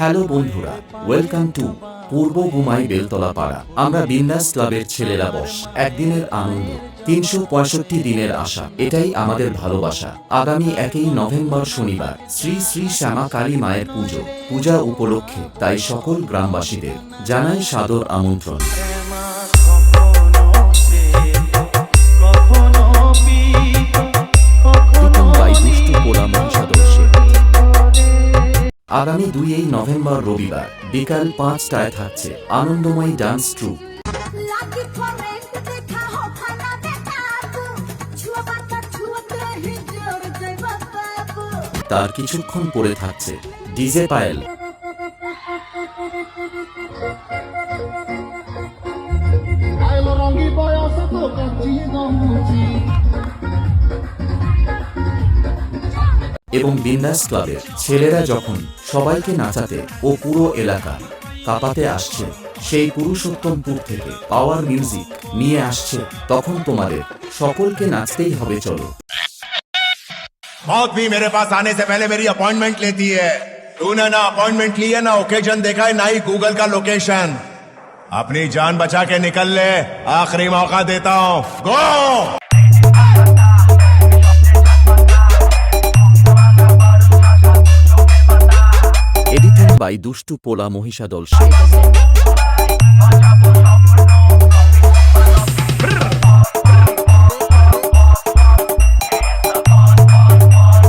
Hello বন্ধুরা, welcome to পূর্ব ঘুমাই বেলতলা পাড়া। আমরা বিন্দাস ক্লাবের ছেলেরা বস একদিনের আনন্দ, 365 দিনের আশা, এটাই আমাদের ভালোবাসা। আগামী 1 নভেম্বর শনিবার শ্রী শ্রী শ্যামা কালী মায়ের পূজা উপলক্ষে তাই সকল গ্রামবাসীদের জানাই সাদর আমন্ত্রণ। আগামী 2 নভেম্বর রবিবার বিকাল 5টায় থাকছে আনন্দময়ী ডান্স ট্রুপ। তার কিছুক্ষণ পরে থাকছে ডিজে পায়েল। এবং বিন্দাস ক্লাবের ছেলেরা যখন সবাইকে নাচাতে ও পুরো এলাকা কাঁপাতে আসছে, সেই পুরুষোত্তমপুর থেকে পাওয়ার মিউজিক নিয়ে আসছে, তখন তোমাদের সকলকে নাচতেই হবে। চলো। मौत भी मेरे पास आने से पहले मेरी अपॉइंटमेंट लेती है। तूने ना अपॉइंटमेंट ली है, ना ओकेजन देखा है, ना ही गूगल का लोकेशन। अपनी जान बचा के निकल ले, आखिरी मौका देता हूँ। गो! এডিটেড বাই দুষ্টু পোলা মহিষাদল।